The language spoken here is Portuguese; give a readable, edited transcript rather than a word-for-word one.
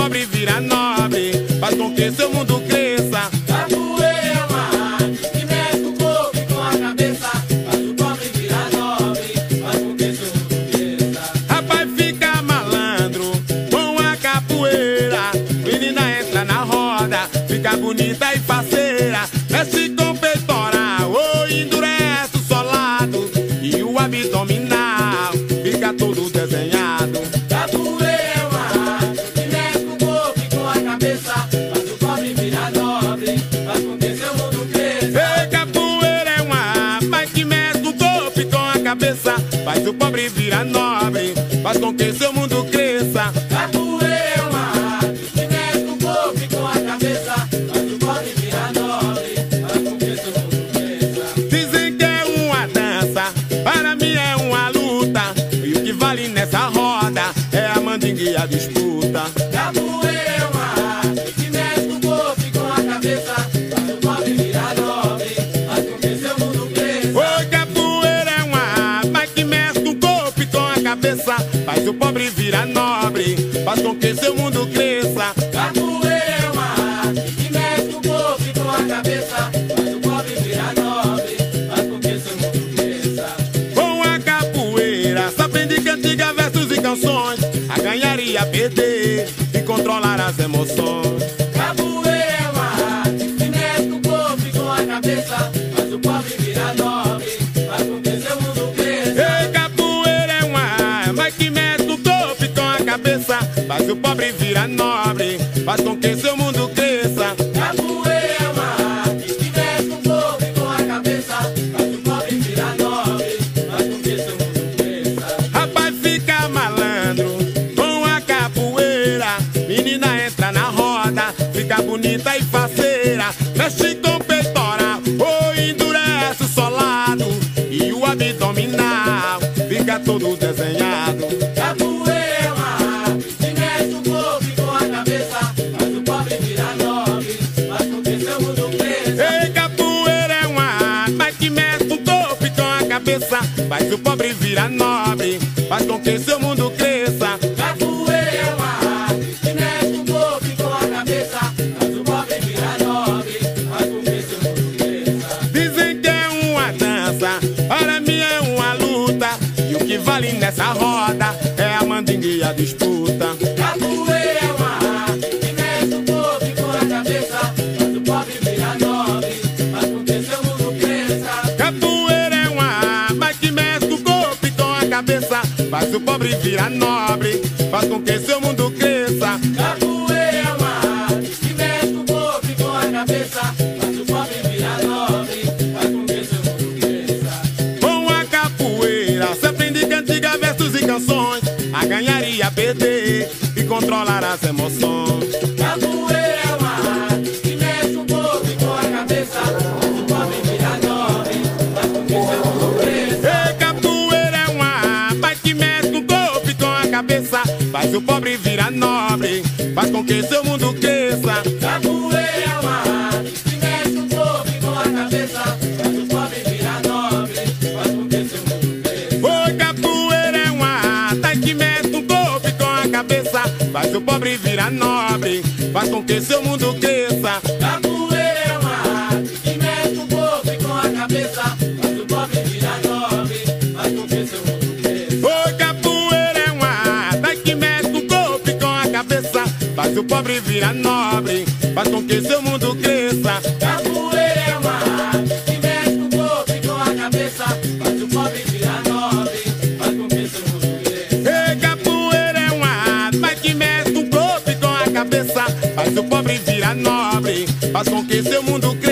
pobre vira nobre, faz com que seu mundo cresça. Capoeira é uma arte que mexe o corpo e com a cabeça, faz o pobre virar nobre, faz com que seu mundo cresça. Rapaz, fica malandro com a capoeira, menina entra na roda, fica bonita e parceira, mexe com peitoral, endurece o solado e o abdominal fica todo desenhado. Capoeira é uma arte que mexe o corpo e com a cabeça, faz o pobre virar nobre, faz com que seu mundo cresça. Ei, capoeira é uma arte que mexe o corpo e com a cabeça, faz o pobre virar nobre, faz com que seu mundo cresça. Capoeira é uma arte que mexe o corpo e com a cabeça, faz o pobre virar nobre, faz com que seu mundo cresça. Dizem que é uma dança, para mim é uma luta, e o que vale nessa roda é a mandinga e a disputa. Capoeira é uma arte que mexe o corpo e com a cabeça, faz o pobre virar nobre, faz com que seu mundo cresça. Oi, capoeira é uma arte que mexe o corpo e com a cabeça, faz o pobre virar nobre, faz com que seu mundo cresça. Capoeira é uma arte que mexe o corpo e com a cabeça, faz o pobre virar nobre, faz com que seu mundo cresça. Com a capoeira se aprende cantiga, versos e canções, a ganhar e a perder, e controlar as emoções. Capoeira é uma arte que mexe o corpo e com a cabeça, faz o pobre virar nobre, faz com que seu mundo cresça. Ei, capoeira é uma arma que mexe o corpo e com a cabeça, faz o pobre virar nobre, faz com que seu mundo cresça. Capoeira é uma arte que mexe o corpo e com a cabeça, faz o pobre virar nobre, faz com que seu mundo cresça. Rapaz, fica malandro com a capoeira, menina entra na roda, fica bonita e faceira, mexe com peitoral, endurece o solado e o abdominal fica todo desenhado. Capoeira é uma arte que mexe o corpo e com a cabeça, faz o pobre virar nobre, faz com que seu mundo cresça. Ei, capoeira é uma arma que mexe o corpo e com a cabeça, faz o pobre virar nobre, faz com que seu mundo cresça. Capoeira é uma arte que mexe o corpo e com a cabeça, faz o pobre virar nobre, faz com que seu mundo cresça. Dizem que é uma dança, para mim é uma luta, e o que vale nessa roda é a mandinga e a disputa. Capoeira é uma arte que mexe o corpo e com a cabeça, faz o pobre virar nobre, faz com que seu mundo cresça. Capoeira é uma arma que mexe o corpo e com a cabeça, faz o pobre virar nobre, faz com que seu mundo cresça. Capoeira é uma arte que mexe o corpo e com a cabeça, faz o pobre virar nobre, faz com que seu mundo cresça. Com a capoeira se aprende cantiga, versos e canções, a ganhar e a perder, e controlar as emoções. Capoeira é uma arte que mexe o corpo e com a cabeça, faz o pobre virar nobre, faz com que seu mundo cresça. Ei, capoeira é uma arma que mexe o corpo e com a cabeça, faz o pobre virar nobre, faz com que seu mundo cresça. Capoeira é uma arte que mexe o corpo e com a cabeça, faz o pobre virar nobre, faz com que seu mundo cresça. Oi, capoeira é uma arte que mexe o corpo e com a cabeça, faz o pobre virar nobre, faz com que seu mundo cresça. Capoeira é uma arte que mexe o corpo e com a cabeça, faz o pobre virar nobre, faz com que seu mundo cresça. Oi, capoeira é uma arte que mexe o corpo e com a cabeça, faz o pobre virar nobre, faz com que seu mundo cresça. Capoeira é uma arte que mexe o corpo e com a cabeça, faz o pobre virar nobre, faz com que seu mundo cresça. Ei, capoeira é uma arte que mexe o corpo e com a cabeça, faz o pobre virar nobre, faz com que seu mundo cresça.